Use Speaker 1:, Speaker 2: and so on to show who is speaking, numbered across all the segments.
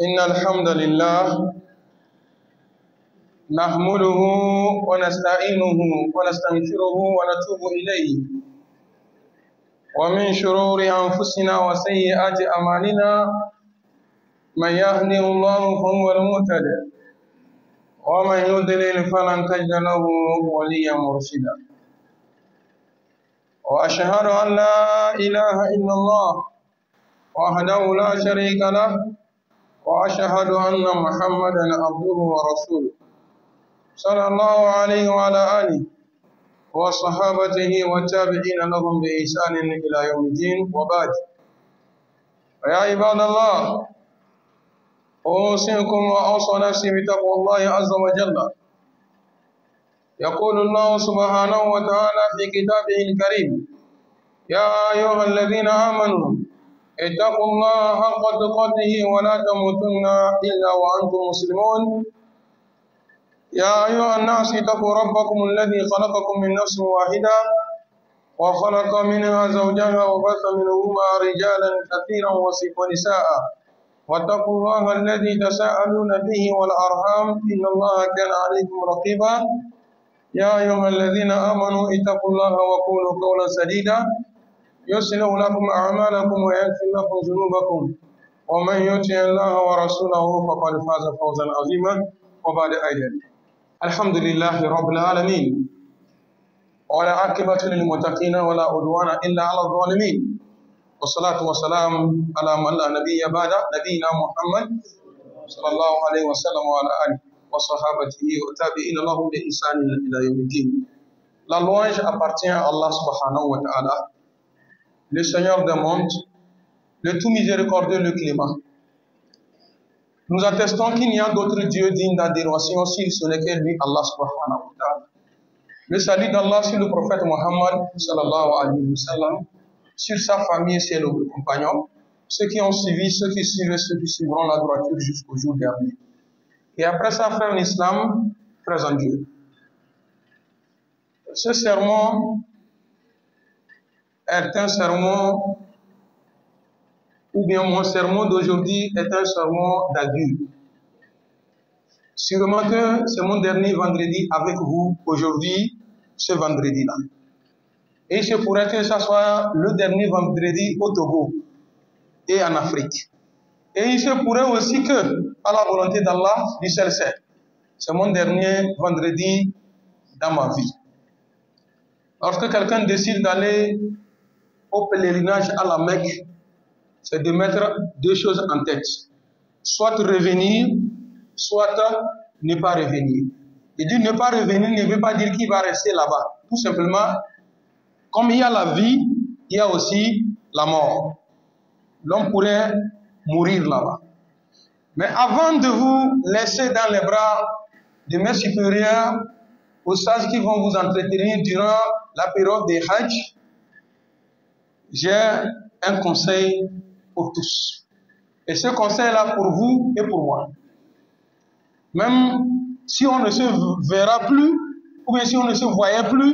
Speaker 1: إن الحمد لله نحمده ونستعينه ونستغفره ونتوب إليه ومن شرور أنفسنا وسيئات أعمالنا من يهده الله فهو المهتد ومن يضلل فلن تجد له وليا مرشدا وأشهد أن لا إله إلا الله وحده لا شريك له وأشهد أن محمدا عبده ورسوله صلى الله عليه وعلى آله وصحابته والتابعين لهم بإحسان إلى يوم الدين وبعد فيا عباد الله أوصيكم وأوصي نفسي بتقوى الله عز وجل. يقول الله سبحانه وتعالى في كتابه الكريم: يا أيها الذين آمنوا اتقوا الله حق تقاته ولا تموتن إلا وأنتم مسلمون. يا أيها الناس اتقوا ربكم الذي خلقكم من نفس واحدة وخلق منها زوجها وبث منهما رجالا كثيرا ونساء واتقوا الله الذي تساءلون به والأرحام إن الله كان عليكم رقيبا. يا أيها الذين آمنوا اتقوا الله وقولوا قولا سديدا يصلح لكم أعمالكم ويغفر لكم ذنوبكم ومن يطع الله ورسوله فقد فاز فوزا عظيما. وبعد أيضا الحمد لله رب العالمين ولا عاقبة للمتقين ولا عدوان إلا على الظالمين والصلاة والسلام على من لا نبي بعد نبينا محمد صلى الله عليه وسلم وعلى آله وصحابته وتابعين لهم بإحسان إلى يوم الدين. La louange appartient à Allah subhanahu wa ta'ala, le Seigneur des mondes, le tout miséricordieux, le clément. Nous attestons qu'il n'y a d'autre Dieu digne d'adoration si ce n'est que lui, Allah subhanahu wa ta'ala. Le salut d'Allah sur le prophète Muhammad sallallahu alayhi wa sallam, sur sa famille et ses compagnons, ceux qui ont suivi, ceux qui suivent et ceux qui suivront la droiture jusqu'au jour dernier. Et après ça, frère en islam, frères en Dieu. Ce sermon est un sermon, ou bien mon sermon d'aujourd'hui est un sermon d'adulte. Sûrement que c'est mon dernier vendredi avec vous aujourd'hui, ce vendredi-là. Et il se pourrait que ce soit le dernier vendredi au Togo et en Afrique. Et il se pourrait aussi que, à la volonté d'Allah, du seul sait, c'est mon dernier vendredi dans ma vie. Lorsque quelqu'un décide d'aller au pèlerinage à la Mecque, c'est de mettre deux choses en tête. Soit revenir, soit ne pas revenir. Et dire ne pas revenir ne veut pas dire qu'il va rester là-bas. Tout simplement, comme il y a la vie, il y a aussi la mort. L'homme pourrait mourir là-bas. Mais avant de vous laisser dans les bras de mes supérieurs, aux sages qui vont vous entretenir durant la période des Hajj, j'ai un conseil pour tous. Et ce conseil-là pour vous et pour moi. Même si on ne se verra plus, ou bien si on ne se voyait plus,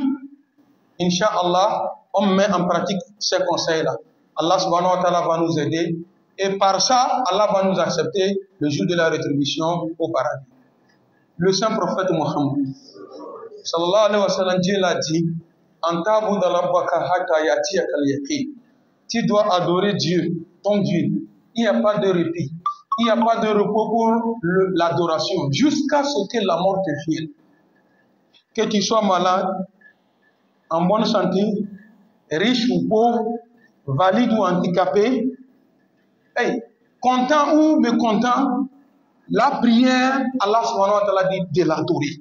Speaker 1: Inch'Allah, on met en pratique ces conseils-là. Allah subhanahu wa ta'ala va nous aider et par ça, Allah va nous accepter le jour de la rétribution au paradis. Le saint prophète Mohammed, sallallahu alayhi wa sallam, Dieu l'a dit, tu dois adorer Dieu, ton Dieu. Il n'y a pas de répit, il n'y a pas de repos pour l'adoration, jusqu'à ce que la mort te vienne. Que tu sois malade, en bonne santé, riche ou pauvre, valide ou handicapé, hey, content ou mécontent, la prière, Allah subhanahu wa ta'ala dit de l'adorer.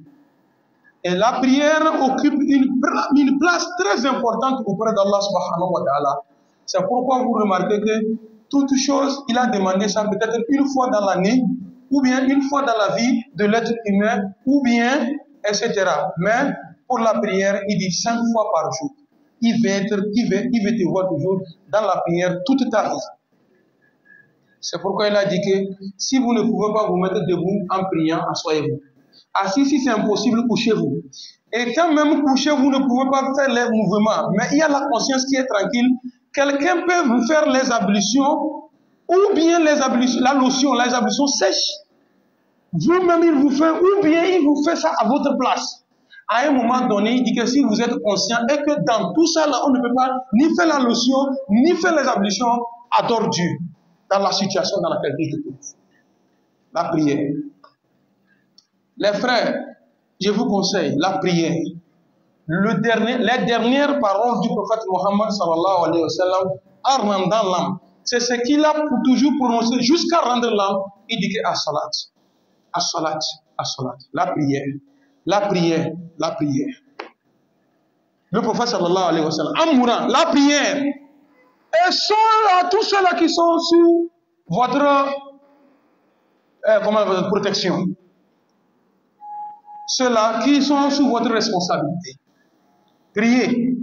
Speaker 1: Et la prière occupe une place très importante auprès d'Allah subhanahu wa ta'ala. C'est pourquoi vous remarquez que toute chose, il a demandé ça peut-être une fois dans l'année, ou bien une fois dans la vie de l'être humain, ou bien, etc. Mais pour la prière, il dit 5 fois par jour. Il veut te voir toujours dans la prière toute ta vie. C'est pourquoi il a dit que si vous ne pouvez pas vous mettre debout en priant, asseyez-vous. Assis, si c'est impossible, couchez-vous. Et quand même couché, vous ne pouvez pas faire les mouvements. Mais il y a la conscience qui est tranquille. Quelqu'un peut vous faire les ablutions ou bien les ablutions sèches, vous-même il vous fait, ou bien il vous fait ça à votre place. À un moment donné, il dit que si vous êtes conscient et que dans tout ça, là, on ne peut pas ni faire la lotion, ni faire les ablutions, adore Dieu dans la situation dans laquelle il se trouve. La prière. Les frères, je vous conseille la prière. Les dernières paroles du prophète Mohammed sallallahu alayhi wa sallam en rendant l'âme. C'est ce qu'il a toujours prononcé jusqu'à rendre l'âme. Il dit que as-salat, as-salat, as-salat. La prière, la prière, la prière. Le prophète sallallahu alayhi wa sallam, en mourant, la prière. Et tous ceux-là qui sont sous votre protection. Ceux-là qui sont sous votre responsabilité. Priez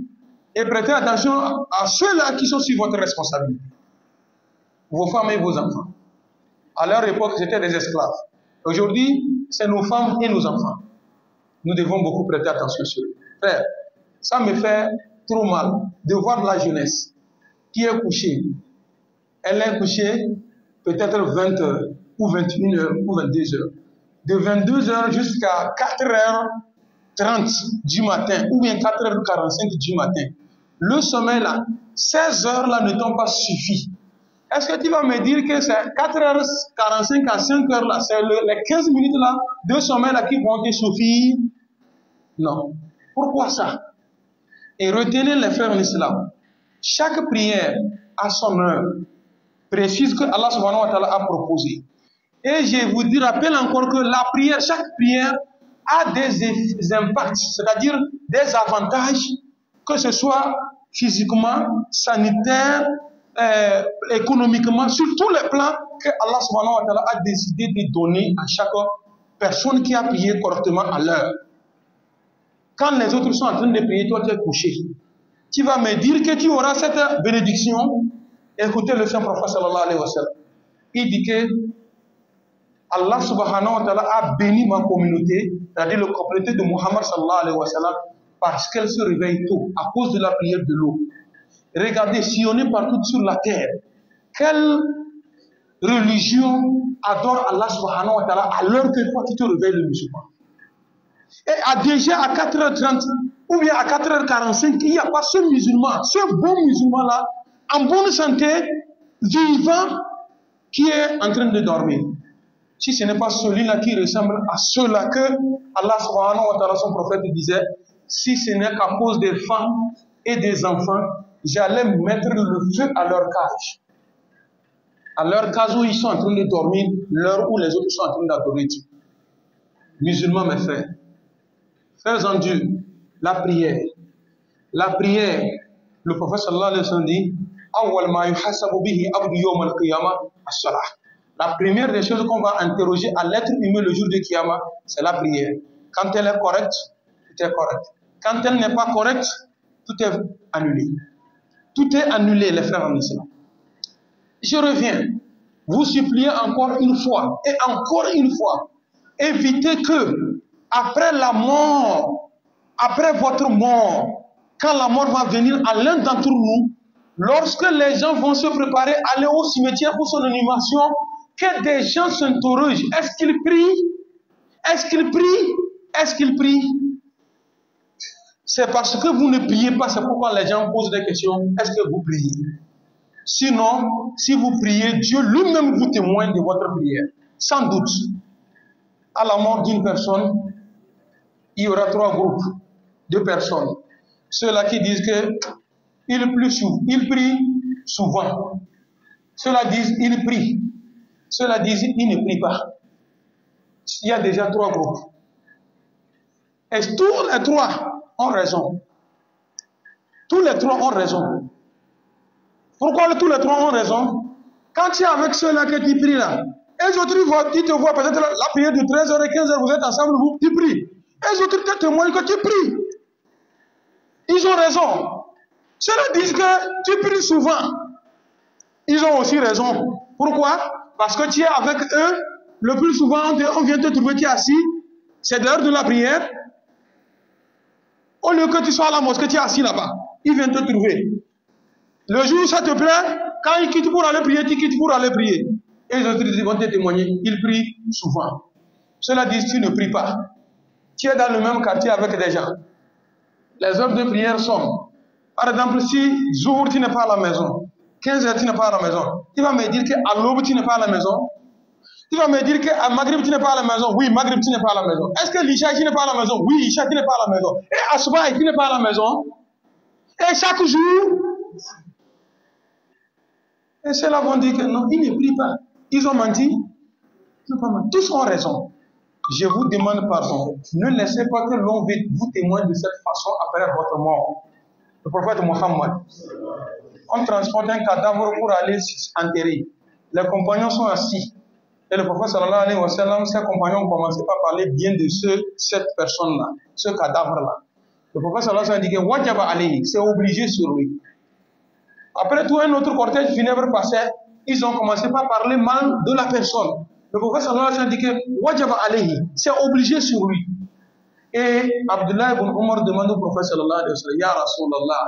Speaker 1: et prêtez attention à ceux-là qui sont sous votre responsabilité. Vos femmes et vos enfants. À leur époque, c'était des esclaves. Aujourd'hui, c'est nos femmes et nos enfants. Nous devons beaucoup prêter attention sur eux. Frère, ça me fait trop mal de voir la jeunesse qui est couchée. Elle est couchée peut-être 20 h ou 21 h ou 22 h. De 22 h jusqu'à 4h30 du matin ou bien 4h45 du matin. Le sommeil là, 16 h là ne t'ont pas suffi. Est-ce que tu vas me dire que c'est 4h45 à 5 h là, c'est les 15 minutes là de sommeil là qui vont te suffire? Non. Pourquoi ça? Et retenez les frères en islam. Chaque prière a son heure précise que Allah subhanahu wa ta'ala a proposé. Et je vous rappelle encore que la prière, chaque prière a des impacts, c'est-à-dire des avantages, que ce soit physiquement, sanitaire, économiquement, sur tous les plans que Allah subhanahu wa ta'ala a décidé de donner à chaque personne qui a prié correctement à l'heure. Quand les autres sont en train de prier, toi tu es couché. Tu vas me dire que tu auras cette bénédiction. Écoutez le Saint Prophète sallallahu alayhi wa sallam. Il dit que Allah subhanahu wa ta'ala a béni ma communauté, c'est-à-dire la communauté de Muhammad sallallahu alayhi wa sallam, parce qu'elle se réveille tôt à cause de la prière de l'eau. Regardez, sillonner partout sur la terre. Quelle religion adore Allah subhanahu wa ta'ala à l'heure que toi tu te réveilles le musulman? Et déjà à 4h30 ou bien à 4h45, il n'y a pas ce musulman, ce bon musulman-là, en bonne santé, vivant, qui est en train de dormir. Si ce n'est pas celui-là qui ressemble à ceux-là que Allah subhanahu wa ta'ala, son prophète, disait, si ce n'est qu'à cause des femmes et des enfants, j'allais mettre le feu à leur cage. À leur cage où ils sont en train de dormir, l'heure où les autres sont en train d'adorer Dieu. Musulmans, mes frères, frères en Dieu, la prière. La prière, le prophète sallallahu alayhi wa sallam dit, awwal ma yuhasabu bihi abdu yawm al-qiyamah as-salah. La première des choses qu'on va interroger à l'être humain le jour de Kiyama, c'est la prière. Quand elle est correcte, tout est correct. Quand elle n'est pas correcte, tout est annulé. Tout est annulé, les frères en islam. Je reviens, vous suppliez encore une fois, et encore une fois, évitez que, après la mort, après votre mort, quand la mort va venir à l'un d'entre nous, lorsque les gens vont se préparer à aller au cimetière pour son inhumation, que des gens s'interrogent, est-ce qu'ils prient? Est-ce qu'ils prient? Est-ce qu'ils prient? C'est parce que vous ne priez pas, c'est pourquoi les gens posent des questions, est-ce que vous priez? Sinon, si vous priez, Dieu lui-même vous témoigne de votre prière, sans doute. À la mort d'une personne, il y aura 3 groupes de personnes. Ceux-là qui disent qu'ils prient souvent. Ceux-là disent qu'ils prient. Ceux-là disent qu'ils ne prient pas. Il y a déjà 3 groupes. Et tous les 3 ont raison. Tous les 3 ont raison. Pourquoi tous les 3 ont raison? Quand tu es avec ceux-là que tu pries là, et les autres ils te voient peut-être la prière de 13h et 15h, vous êtes ensemble, tu pries. Et les autres te témoignent que tu pries. Ils ont raison. Ceux-là disent que tu pries souvent. Ils ont aussi raison. Pourquoi? Parce que tu es avec eux, le plus souvent on vient te trouver, tu es assis, c'est l'heure de la prière. Au lieu que tu sois à la mosquée, tu es assis là-bas. Ils viennent te trouver. Le jour où ça te plaît, quand ils quittent pour aller prier, tu quittes pour aller prier. Et les autres vont te témoigner, ils prient souvent. Cela dit, tu ne pries pas. Tu es dans le même quartier avec des gens. Les heures de prière sont, par exemple, si jour tu n'es pas à la maison, 15 heures tu n'es pas à la maison, tu vas me dire qu'à l'aube tu n'es pas à la maison. Tu vas me dire qu'à Maghrib tu n'es pas à la maison. Oui, Maghrib tu n'es pas à la maison. Est-ce que l'Isha tu n'es pas à la maison? Oui, Isha tu n'es pas à la maison. Et Asuba tu n'es pas à la maison. Et chaque jour. Et ceux-là vont dire que non, ils ne prient pas. Ils ont menti. Ils n'ont pas menti. Tous ont raison. Je vous demande pardon. Ne laissez pas que l'on vous témoigne de cette façon après votre mort. Le prophète Mohammed, on transporte un cadavre pour aller enterrer. Les compagnons sont assis. Et le prophète sallallahu alayhi wa sallam, ses compagnons ont commencé par parler bien de cette personne-là, ce cadavre-là. Le prophète sallallahu alayhi wa sallam dit que wajaba alayhi, c'est obligé sur lui. Après tout, un autre cortège funèbre passait, ils ont commencé par parler mal de la personne. Le prophète sallallahu alayhi wa sallam dit que wajaba alayhi, c'est obligé sur lui. Et Abdullah ibn Omar demande au prophète sallallahu alayhi wa sallam, Ya Rasulallah,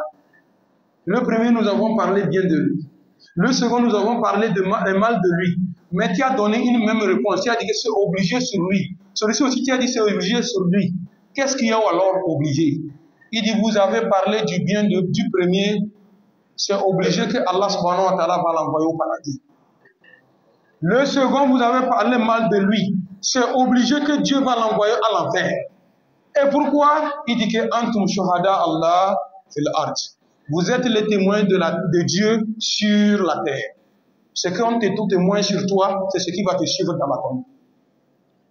Speaker 1: le premier nous avons parlé bien de lui. Le second nous avons parlé de mal de lui. Mais tu as donné une même réponse. Tu as dit que c'est obligé sur lui. Celui-ci aussi, tu as dit que c'est obligé sur lui. Qu'est-ce qu'il y a alors obligé? Il dit, vous avez parlé du bien du premier. C'est obligé que Allah subhanahu wa ta'ala va l'envoyer au paradis. Le second, vous avez parlé mal de lui. C'est obligé que Dieu va l'envoyer à l'enfer. Et pourquoi? Il dit que Antum shuhada Allah fil ard. Vous êtes les témoins de Dieu sur la terre. Ce qu'on te tout témoin sur toi, c'est ce qui va te suivre dans la tombe.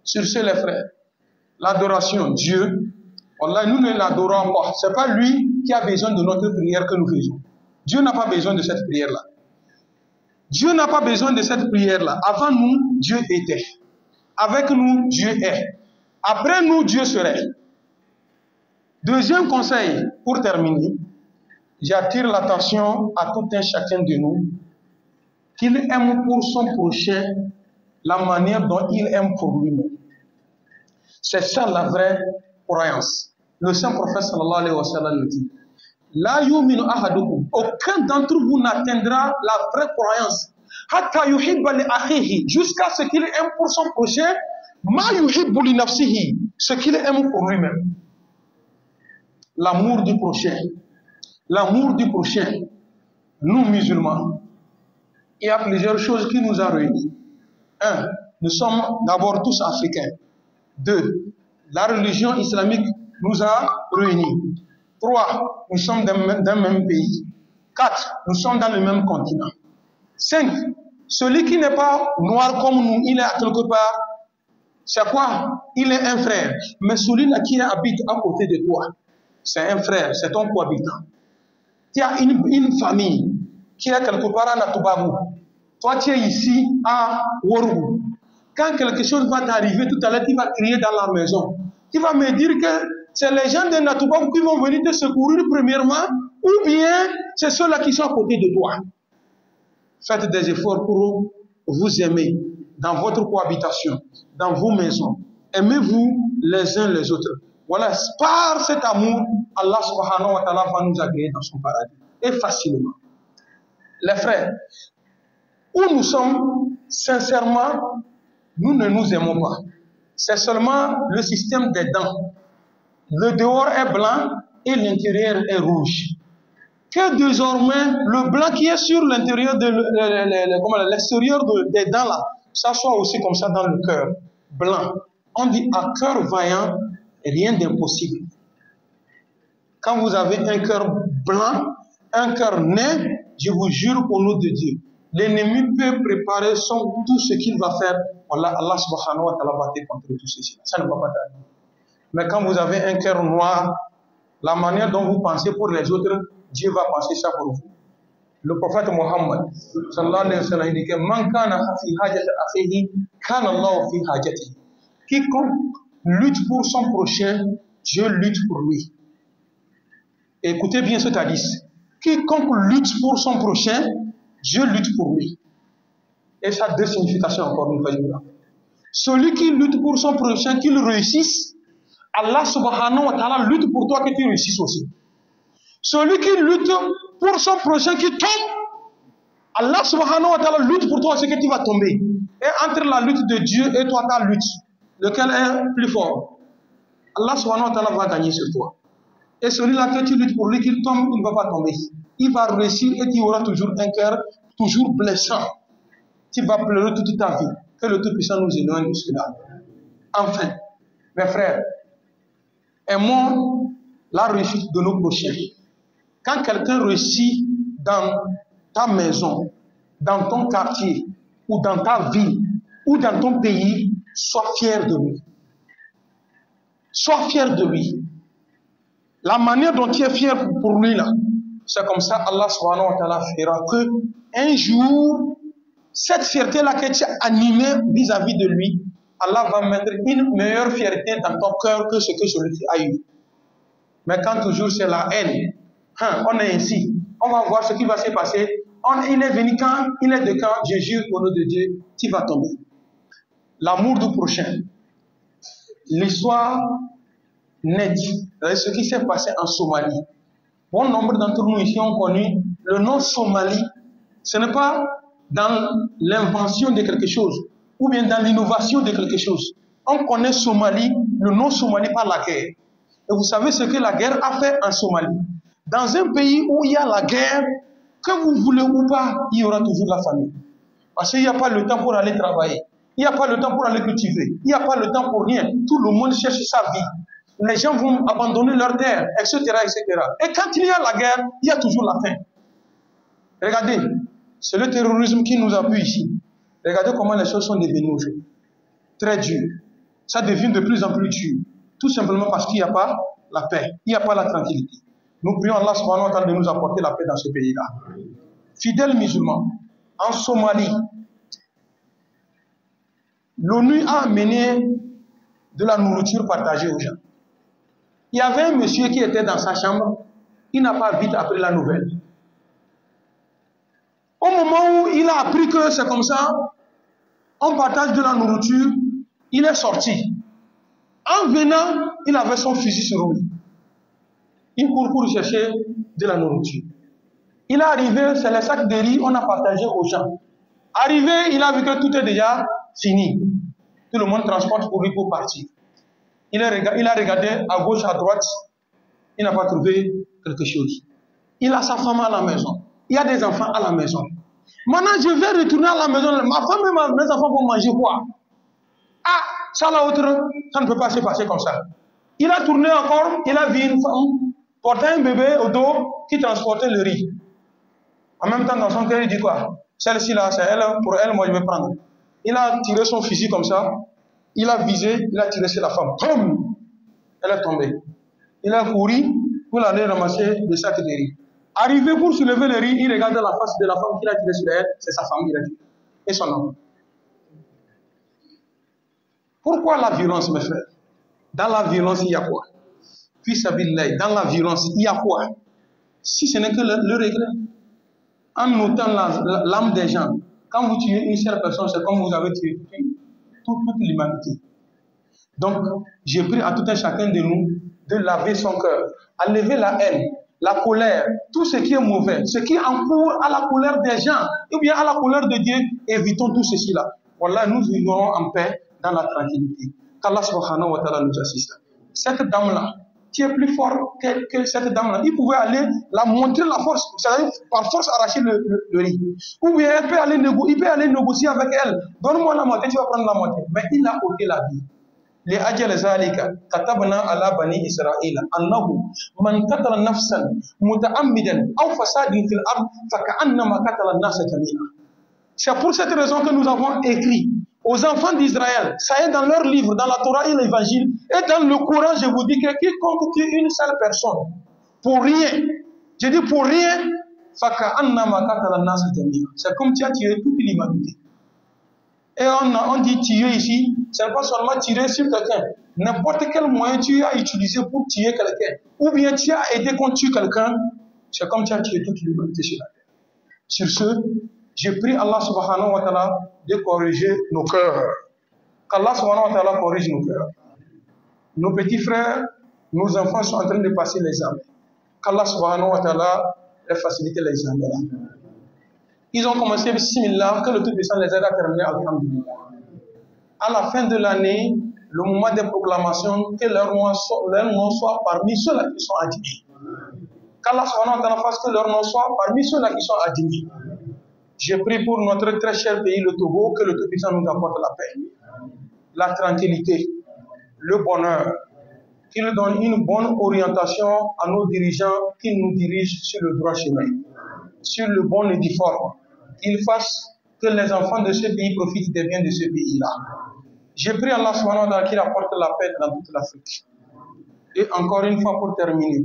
Speaker 1: Sur ce, les frères, l'adoration, Dieu, Allah, nous ne l'adorons pas. Ce n'est pas lui qui a besoin de notre prière que nous faisons. Dieu n'a pas besoin de cette prière-là. Dieu n'a pas besoin de cette prière-là. Avant nous, Dieu était. Avec nous, Dieu est. Après nous, Dieu serait. Deuxième conseil, pour terminer, j'attire l'attention à tout un chacun de nous qu'il aime pour son prochain la manière dont il aime pour lui-même. C'est ça la vraie croyance. Le saint prophète sallallahu alayhi wa sallam le dit. La yuminu ahadukum. Aucun d'entre vous n'atteindra la vraie croyance. Hatta yuhibba li akhihi. Jusqu'à ce qu'il aime pour son prochain. Ma yuhibbu li nafsihi. Ce qu'il aime pour lui-même. L'amour du prochain. L'amour du prochain. Nous musulmans. Il y a plusieurs choses qui nous ont réunis. 1. Nous sommes d'abord tous africains. 2. La religion islamique nous a réunis. 3. Nous sommes d'un même pays. 4. Nous sommes dans le même continent. 5. Celui qui n'est pas noir comme nous, il est à quelque part. C'est quoi? Il est un frère. Mais celui-là qui habite à côté de toi, c'est un frère, c'est ton cohabitant. Tu as une famille qui est quelque part à Natobago. Toi, tu es ici à Worou. Quand quelque chose va t'arriver, tout à l'heure, tu vas crier dans la maison. Tu vas me dire que c'est les gens de Natobago qui vont venir te secourir premièrement, ou bien c'est ceux-là qui sont à côté de toi. Faites des efforts pour vous aimer dans votre cohabitation, dans vos maisons. Aimez-vous les uns les autres. Voilà, par cet amour, Allah subhanahu wa ta'ala va nous agréer dans son paradis. Et facilement. Les frères, où nous sommes, sincèrement, nous ne nous aimons pas. C'est seulement le système des dents. Le dehors est blanc et l'intérieur est rouge. Que désormais, le blanc qui est sur l'intérieur de l'extérieur des dents là, ça soit aussi comme ça dans le cœur, blanc. On dit à cœur vaillant, rien d'impossible. Quand vous avez un cœur blanc, un cœur net, je vous jure au nom de Dieu, l'ennemi peut préparer tout ce qu'il va faire. Allah subhanahu wa ta'ala va te contrer tout ceci. Ça ne va pas t'arriver. Mais quand vous avez un cœur noir, la manière dont vous pensez pour les autres, Dieu va penser ça pour vous. Le prophète Mohammed, sallallahu alayhi wa sallam, dit que man kana fi hajati akhihi, kana Allah fi hajatihi. Quiconque lutte pour son prochain, Dieu lutte pour lui. Écoutez bien ce hadith. Quiconque lutte pour son prochain, Dieu lutte pour lui. Et ça a deux significations encore une fois. Celui qui lutte pour son prochain, qu'il réussisse, Allah subhanahu wa ta'ala lutte pour toi que tu réussisses aussi. Celui qui lutte pour son prochain qui tombe, Allah subhanahu wa ta'ala lutte pour toi, c'est que tu vas tomber. Et entre la lutte de Dieu et toi, ta lutte, lequel est plus fort? Allah subhanahu wa ta'ala va gagner sur toi. Et celui-là que tu luttes pour lui, qu'il tombe, il ne va pas tomber. Il va réussir et tu auras toujours un cœur toujours blessant. Tu vas pleurer toute ta vie. Que le Tout-Puissant nous éloigne de cela. Enfin, mes frères, aimons la réussite de nos prochains. Quand quelqu'un réussit dans ta maison, dans ton quartier, ou dans ta ville, ou dans ton pays, sois fier de lui. Sois fier de lui. La manière dont tu es fier pour lui, là, c'est comme ça Allah subhanahu wa ta'ala fera que un jour, cette fierté-là que tu as animée vis-à-vis de lui, Allah va mettre une meilleure fierté dans ton cœur que ce que celui-ci a eu. Mais quand toujours c'est la haine, on est ici, on va voir ce qui va se passer. Il est venu quand, il est de quand, je jure au nom de Dieu, tu vas tomber. L'amour du prochain. L'histoire nette, ce qui s'est passé en Somalie. Bon nombre d'entre nous ici ont connu le nom Somalie. Ce n'est pas dans l'invention de quelque chose ou bien dans l'innovation de quelque chose. On connaît Somalie, le nom Somalie par la guerre. Et vous savez ce que la guerre a fait en Somalie. Dans un pays où il y a la guerre, que vous voulez ou pas, il y aura toujours la famille. Parce qu'il n'y a pas le temps pour aller travailler. Il n'y a pas le temps pour aller cultiver. Il n'y a pas le temps pour rien. Tout le monde cherche sa vie. Les gens vont abandonner leur terre, etc., etc. Et quand il y a la guerre, il y a toujours la faim. Regardez, c'est le terrorisme qui nous appuie ici. Regardez comment les choses sont devenues aujourd'hui. Très dur. Ça devient de plus en plus dur. Tout simplement parce qu'il n'y a pas la paix. Il n'y a pas la tranquillité. Nous prions Allah subhanahu wa ta'ala de nous apporter la paix dans ce pays-là. Fidèles musulmans, en Somalie, l'ONU a amené de la nourriture partagée aux gens. Il y avait un monsieur qui était dans sa chambre, il n'a pas vite appris la nouvelle. Au moment où il a appris que c'est comme ça, on partage de la nourriture, il est sorti. En venant, il avait son fusil sur lui. Il court pour chercher de la nourriture. Il est arrivé, c'est les sacs de riz, on a partagé aux gens. Arrivé, il a vu que tout est déjà fini. Tout le monde transporte pour lui pour partir. Il a regardé à gauche, à droite, il n'a pas trouvé quelque chose. Il a sa femme à la maison. Il y a des enfants à la maison. Maintenant, je vais retourner à la maison. Ma femme et mes enfants vont manger quoi? Ah, ça la autre, ça ne peut pas se passer comme ça. Il a tourné encore, il a vu une femme porter un bébé au dos qui transportait le riz. En même temps, dans son cœur, il dit quoi? Celle-ci là, c'est elle, pour elle, moi je vais prendre. Il a tiré son fusil comme ça. Il a visé, il a tiré sur la femme. Boum! Elle est tombée. Il a couru pour aller ramasser le sac de riz. Arrivé pour soulever le riz, il regarde la face de la femme qu'il a tiré sur elle. C'est sa femme, il a dit. Et son homme. Pourquoi la violence, mes frères? Dans la violence, il y a quoi? Puis dans la violence, il y a quoi? Si ce n'est que le regret. En ôtant l'âme des gens, quand vous tuez une seule personne, c'est comme vous avez tué toute l'humanité. Donc, j'ai pris à tout un chacun de nous de laver son cœur, à lever la haine, la colère, tout ce qui est mauvais, ce qui encourt à la colère des gens, ou bien à la colère de Dieu, évitons tout ceci-là. Voilà, nous vivrons en paix dans la tranquillité. Qu'Allah subhanahu wa ta'ala nous assiste. Cette dame-là, qui est plus fort que cette dame-là, il pouvait aller la montrer la force, c'est-à-dire par force arracher le riz. Ou bien il peut aller négocier avec elle. Donne-moi la moitié, tu vas prendre la moitié. Mais il a ôté la vie. لأجل ذلك كتبنا على بني إسرائيل أنه من قتل نفسا متعمدا أو فساد في الأرض فكأنما قتل الناس جميعا. C'est pour cette raison que nous avons écrit aux enfants d'Israël, ça est dans leur livre, dans la Torah et l'Évangile, et dans le Coran, je vous dis que quiconque tue une seule personne, pour rien, je dis pour rien, c'est comme tu as tué toute l'humanité. Et on dit tuer ici, ce n'est pas seulement tirer sur quelqu'un. N'importe quel moyen tu as utilisé pour tuer quelqu'un, ou bien tu as aidé contre tuer quelqu'un, c'est comme tu as tué toute l'humanité sur la terre. Sur ce, je prie Allah subhanahu wa ta'ala de corriger nos cœurs. Qu'Allah subhanahu wa ta'ala corrige nos cœurs. Nos petits frères, nos enfants sont en train de passer l'examen. Qu'Allah subhanahu wa ta'ala les facilite l'examen. Ils ont commencé bismillah, que le Tout-Puissant les aide à terminer alhamdulillah. À la fin de l'année, le moment des proclamations, que leur nom soit parmi ceux-là qui sont admis. Qu'Allah fasse que leur nom soit parmi ceux-là qui sont admis. Je prie pour notre très cher pays, le Togo, que le Tout-Puissant nous apporte la paix, la tranquillité, le bonheur, qu'il donne une bonne orientation à nos dirigeants qui nous dirigent sur le droit chemin, sur le bon édifice, qu'il fasse que les enfants de ce pays profitent des biens de ce pays-là. Je prie Allah subhanahu wa ta'ala qu'il apporte la paix dans toute l'Afrique. Et encore une fois pour terminer,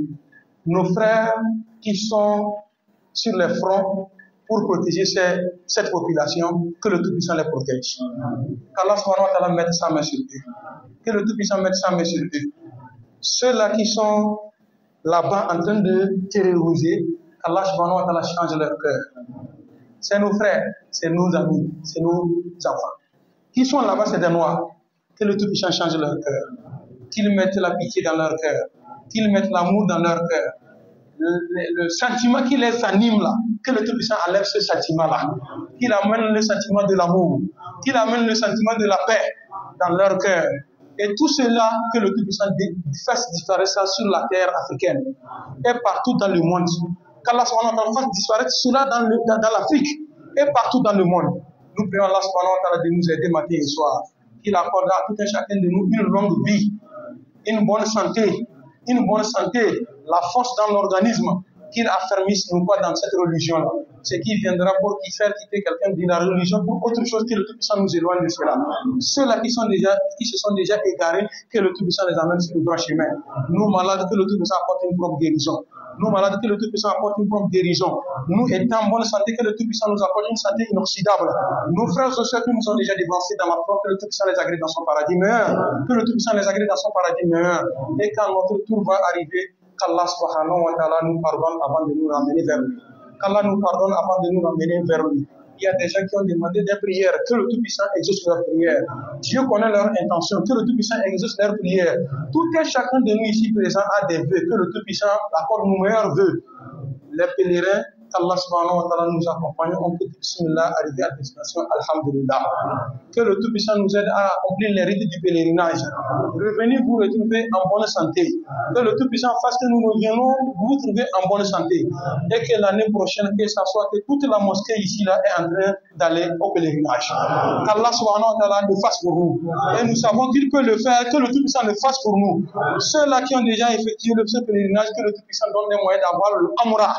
Speaker 1: nos frères qui sont sur les fronts pour protéger cette population, que le Tout-Puissant les protège. Qu'Allah subhanahu wa ta'ala mette sa main sur eux. Que le Tout-Puissant mette sa main sur eux. Ceux-là qui sont là-bas en train de terroriser, qu'Allah subhanahu wa ta'ala change leur cœur. C'est nos frères, c'est nos amis, c'est nos enfants. Qui sont là-bas, c'est des noirs. Que le Tout-Puissant change leur cœur. Qu'ils mettent la pitié dans leur cœur. Qu'ils mettent l'amour dans leur cœur. Le sentiment qui les anime là, que le Tout-Puissant enlève ce sentiment-là. Qu'il amène le sentiment de l'amour. Qu'il amène le sentiment de la paix dans leur cœur. Et tout cela, que le Tout-Puissant fasse disparaître ça sur la terre africaine et partout dans le monde. Qu'Allah fasse disparaître cela dans l'Afrique et partout dans le monde. Nous prions Allah de nous aider matin et soir. Qu'il accorde à tout un chacun de nous une longue vie, une bonne santé, la force dans l'organisme, qu'il affermisse nous pas dans cette religion-là. Ce qui viendra pour faire quitter quelqu'un de la religion pour autre chose, que le Tout-Puissant nous éloigne de cela. Ceux-là qui se sont déjà égarés, que le Tout-Puissant les amène sur le droit chemin. Nous malades, que le Tout-Puissant apporte une propre guérison. Nous malades, que le Tout-Puissant apporte une propre guérison. Nous étant en bonne santé, que le Tout-Puissant nous apporte une santé inoxydable. Nos frères et sœurs qui nous ont déjà dévancés dans la foi, que le Tout-Puissant les agrée dans son paradis meilleur. Que le Tout-Puissant les agrée dans son paradis meilleur. Et quand notre tour va arriver, qu'Allah subhanahu wa ta'ala nous pardonne avant de nous ramener vers lui. Qu'Allah nous pardonne avant de nous ramener vers lui. Il y a des gens qui ont demandé des prières, que le Tout-Puissant exauce leurs prières. Dieu connaît leur intention, que le Tout-Puissant exauce leurs prières. Tout et chacun de nous ici présents a des vœux, que le Tout-Puissant accorde nos meilleurs vœux. Les pèlerins, qu'Allah subhanahu wa ta'ala nous accompagne, on peut bismillah arriver à destination, alhamdulillah. Que le Tout-Puissant nous aide à accomplir les rites du pèlerinage. Revenez vous retrouver en bonne santé. Que le Tout-Puissant fasse que nous reviennons vous trouver en bonne santé. Et que l'année prochaine, que ça soit que toute la mosquée ici là est en train d'aller au pèlerinage. Qu'Allah subhanahu wa ta'ala le fasse pour nous. Et nous savons qu'il peut le faire, que le Tout-Puissant le fasse pour nous. Ceux-là qui ont déjà effectué ce pèlerinage, que le Tout-Puissant donne les moyens d'avoir le Amra.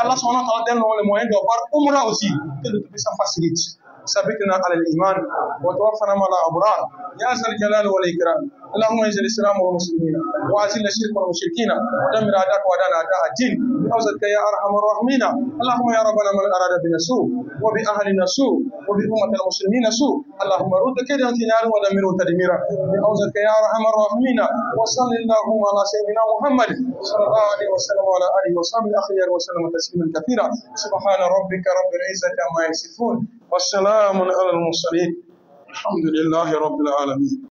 Speaker 1: Allah subhanahu wa ta'ala donne les moyens d'avoir Umrah aussi. Que le Tout-Puissant facilite. ثبتنا على الإيمان وتوفنا مع الأبرار يا ذا الجلال والإكرام اللهم اعز الإسلام والمسلمين وأذل الشرك والمشركين ودمر أعداءك وأعداء أعداء الدين بعزتك يا أرحم الراحمين اللهم يا ربنا من أراد بنا سوء وبأهلنا سوء وبأمة المسلمين سوء اللهم رد كيدا انتنار ودمره تدميرا بعزتك يا أرحم الراحمين وصل اللهم على سيدنا محمد صلى الله عليه وسلم وعلى آله وصحبه الأخيار وسلم تسليما كثيرا سبحان ربك رب العزة عما يصفون والسلام على المرسلين الحمد لله رب العالمين.